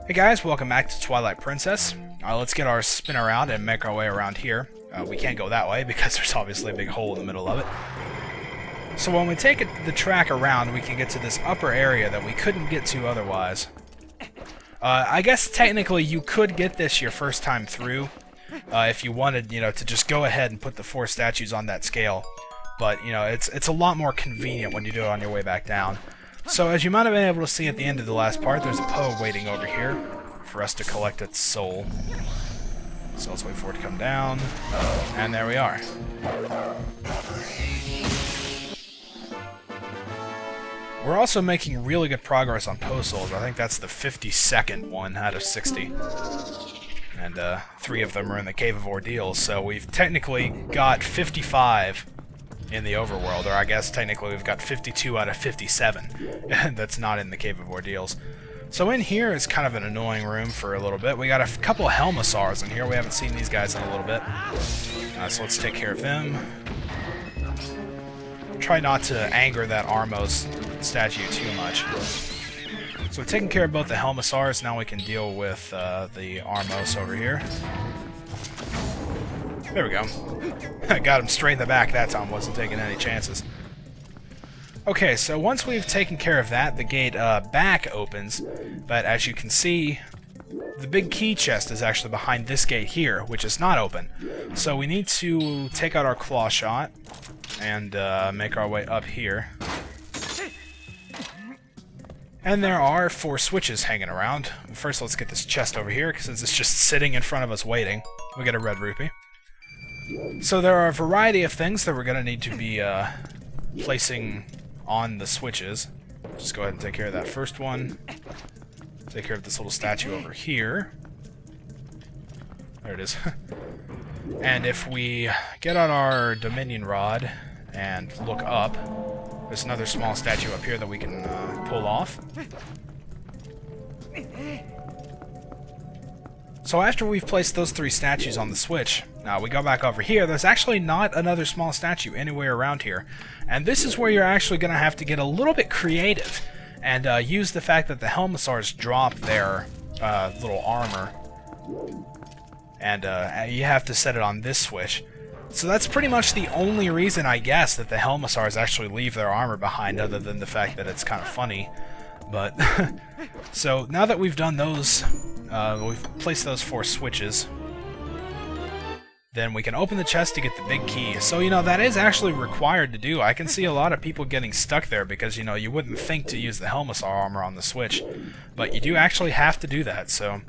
Hey guys, welcome back to Twilight Princess. Let's get our spinner out and make our way around here. We can't go that way because there's obviously a big hole in the middle of it. So when we take the track around, we can get to this upper area that we couldn't get to otherwise. I guess technically you could get this your first time through if you wanted, to just go ahead and put the 4 statues on that scale. But, it's a lot more convenient when you do it on your way back down. So as you might have been able to see at the end of the last part, there's a Poe waiting over here for us to collect its soul. So let's wait for it to come down. And there we are. We're also making really good progress on Poe souls. I think that's the 52nd one out of 60. And 3 of them are in the Cave of Ordeals, so we've technically got 55 in the overworld, or I guess technically we've got 52 out of 57 that's not in the Cave of Ordeals. So in here is kind of an annoying room for a little bit. We got a couple of Helmasaurs in here. We haven't seen these guys in a little bit. So let's take care of them. Try not to anger that Armos statue too much. So we've taken care of both the Helmasaurs. Now we can deal with the Armos over here. There we go. I got him straight in the back that time, wasn't taking any chances. Okay, so once we've taken care of that, the gate back opens, but as you can see, the big key chest is actually behind this gate here, which is not open. So we need to take out our claw shot and make our way up here. And there are 4 switches hanging around. First, let's get this chest over here, because it's just sitting in front of us waiting. We get a red rupee. So there are a variety of things that we're going to need to be placing on the switches. Just go ahead and take care of that first one. Take care of this little statue over here. There it is. And if we get out our Dominion Rod and look up, there's another small statue up here that we can pull off. So after we've placed those 3 statues on the switch, we go back over here. There's actually not another small statue anywhere around here. And this is where you're actually going to have to get a little bit creative and use the fact that the Helmasaurs drop their little armor. And you have to set it on this switch. So that's pretty much the only reason, I guess, that the Helmasaurs actually leave their armor behind, other than the fact that it's kind of funny. But, so now that we've done those, we've placed those 4 switches, then we can open the chest to get the big key. So, that is actually required to do. I can see a lot of people getting stuck there because, you wouldn't think to use the Helmasaur armor on the switch. But you do actually have to do that, so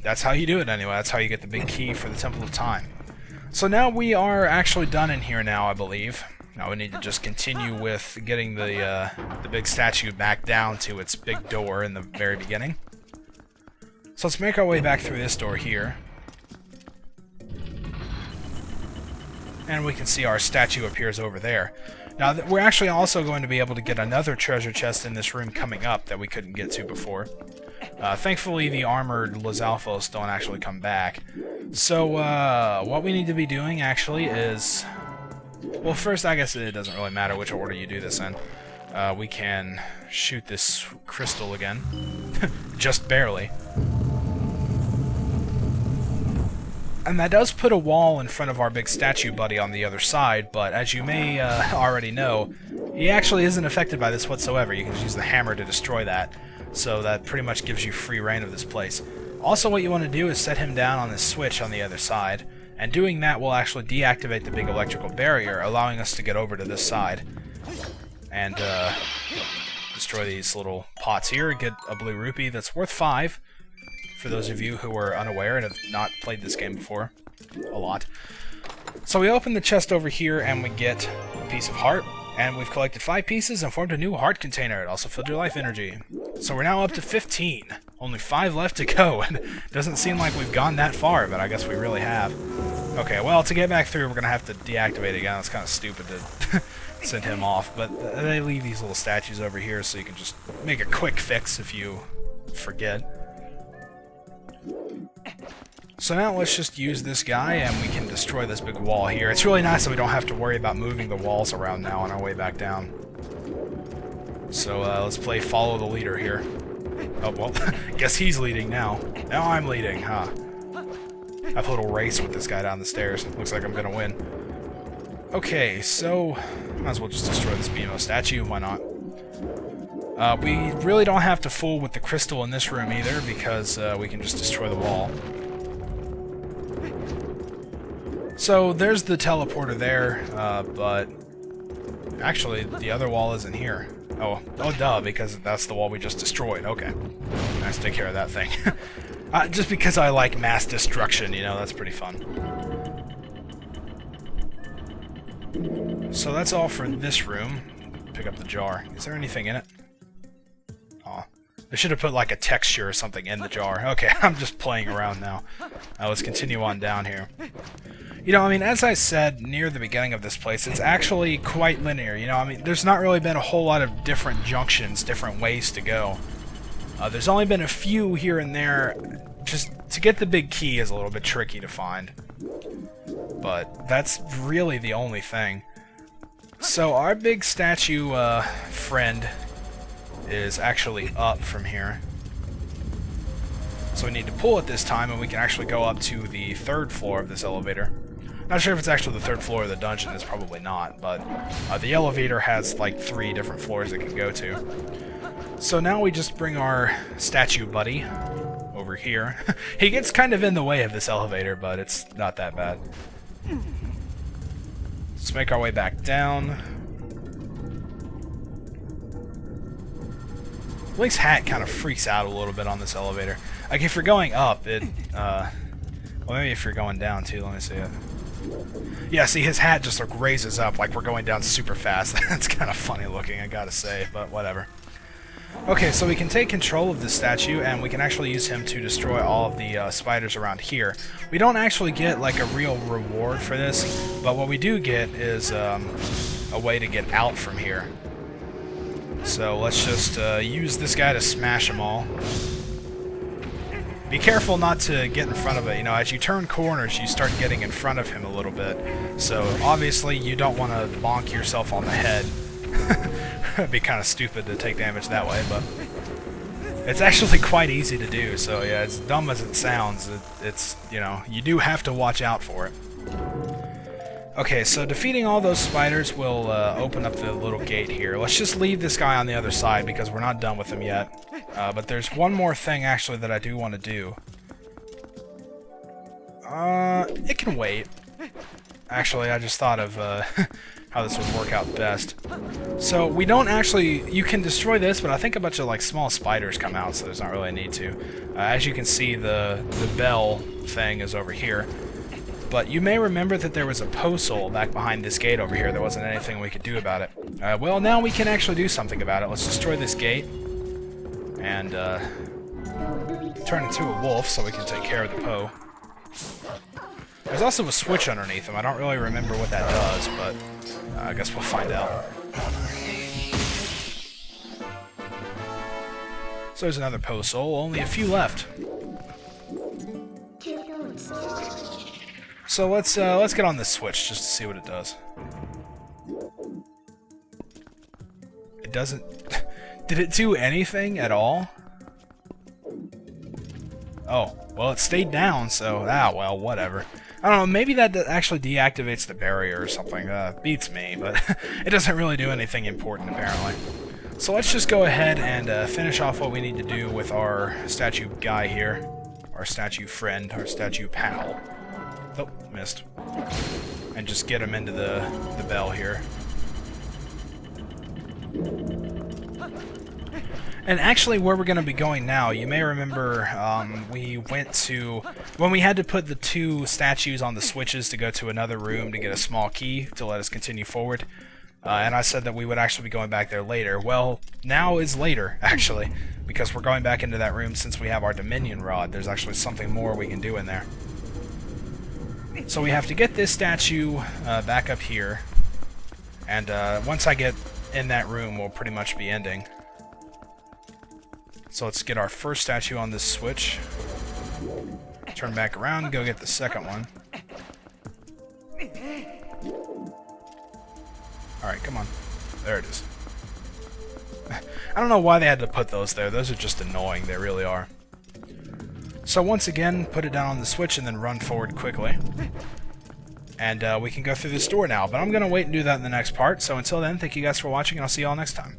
that's how you do it anyway. That's how you get the big key for the Temple of Time. So now we are actually done in here now, I believe. Now we need to just continue with getting the big statue back down to its big door in the very beginning. So let's make our way back through this door here. And we can see our statue appears over there. Now, we're actually also going to be able to get another treasure chest in this room coming up that we couldn't get to before. Thankfully, the armored Lizalfos don't actually come back. So, what we need to be doing, actually, is... Well, first, I guess it doesn't really matter which order you do this in. We can shoot this crystal again. Just barely. And that does put a wall in front of our big statue buddy on the other side, but as you may already know, he actually isn't affected by this whatsoever. You can just use the hammer to destroy that. So that pretty much gives you free reign of this place. Also, what you want to do is set him down on this switch on the other side, and doing that will actually deactivate the big electrical barrier, allowing us to get over to this side and destroy these little pots here, get a blue rupee that's worth 5, for those of you who are unaware and have not played this game before a lot. So we open the chest over here and we get a piece of heart, and we've collected 5 pieces and formed a new heart container. It also filled your life energy. So we're now up to 15. Only 5 left to go, and it doesn't seem like we've gone that far, but I guess we really have. Okay, well, to get back through, we're going to have to deactivate it again. It's kind of stupid to send him off, but they leave these little statues over here so you can just make a quick fix if you forget. So now let's just use this guy and we can destroy this big wall here. It's really nice that we don't have to worry about moving the walls around now on our way back down. So let's play follow the leader here. Oh, well, guess he's leading now. Now I'm leading, huh? I have a little race with this guy down the stairs. Looks like I'm gonna win. Okay, so might as well just destroy this BMO statue. Why not? We really don't have to fool with the crystal in this room either, because we can just destroy the wall. So there's the teleporter there, but actually the other wall isn't here. Oh, duh, because that's the wall we just destroyed. Okay, let's take care of that thing. Just because I like mass destruction, you know, that's pretty fun. So that's all for this room. Pick up the jar. Is there anything in it? Aw. I should have put like a texture or something in the jar. Okay, I'm just playing around now. Let's continue on down here. You know, I mean, as I said near the beginning of this place, it's actually quite linear. You know, I mean, there's not really been a whole lot of different junctions, different ways to go. There's only been a few here and there. Just to get the big key is a little bit tricky to find. But that's really the only thing. So our big statue friend is actually up from here. So we need to pull it this time, and we can actually go up to the 3rd floor of this elevator. Not sure if it's actually the 3rd floor of the dungeon, it's probably not, but the elevator has like 3 different floors it can go to. So now we just bring our statue buddy over here. He gets kind of in the way of this elevator, but it's not that bad. Let's make our way back down. Link's hat kind of freaks out a little bit on this elevator. Like, if you're going up, it, well, maybe if you're going down, too. Let me see it. Yeah, see, his hat just, like, raises up like we're going down super fast. That's kind of funny looking, I gotta say, but whatever. Okay, so we can take control of this statue, and we can actually use him to destroy all of the spiders around here. We don't actually get, like, a real reward for this, but what we do get is a way to get out from here. So let's just use this guy to smash them all. Be careful not to get in front of it. You know, as you turn corners, you start getting in front of him a little bit. So obviously you don't want to bonk yourself on the head. It'd be kind of stupid to take damage that way, but it's actually quite easy to do. So yeah, as dumb as it sounds, it's, you know, you do have to watch out for it. Okay, so defeating all those spiders will open up the little gate here. Let's just leave this guy on the other side because we're not done with him yet. But there's one more thing actually that I do want to do. It can wait. Actually, I just thought of how this would work out best. So we don't actually, you can destroy this, but I think a bunch of like small spiders come out, so there's not really a need to. As you can see, the bell thing is over here. But you may remember that there was a posthole back behind this gate over here. There wasn't anything we could do about it. Well, now we can actually do something about it. Let's destroy this gate and turn into a wolf so we can take care of the Poe. There's also a switch underneath him. I don't really remember what that does, but I guess we'll find out. So there's another posthole. Only a few left. So let's get on this switch just to see what it does. It doesn't... Did it do anything at all? Oh, well, it stayed down, so... Ah, well, whatever. I don't know, maybe that actually deactivates the barrier or something. Beats me, but it doesn't really do anything important, apparently. So let's just go ahead and finish off what we need to do with our statue guy here. Our statue friend, our statue pal. Oh, missed. And just get him into the bell here. And actually, where we're going to be going now, you may remember we went to... When we had to put the 2 statues on the switches to go to another room to get a small key to let us continue forward. And I said that we would actually be going back there later. Well, now is later, actually, because we're going back into that room since we have our Dominion Rod. There's actually something more we can do in there. So we have to get this statue back up here, and once I get in that room, we'll pretty much be ending. So let's get our first statue on this switch, turn back around, go get the second one. Alright, come on. There it is. I don't know why they had to put those there. Those are just annoying. They really are. So once again, put it down on the switch and then run forward quickly. And we can go through this door now. But I'm going to wait and do that in the next part. So until then, thank you guys for watching, and I'll see you all next time.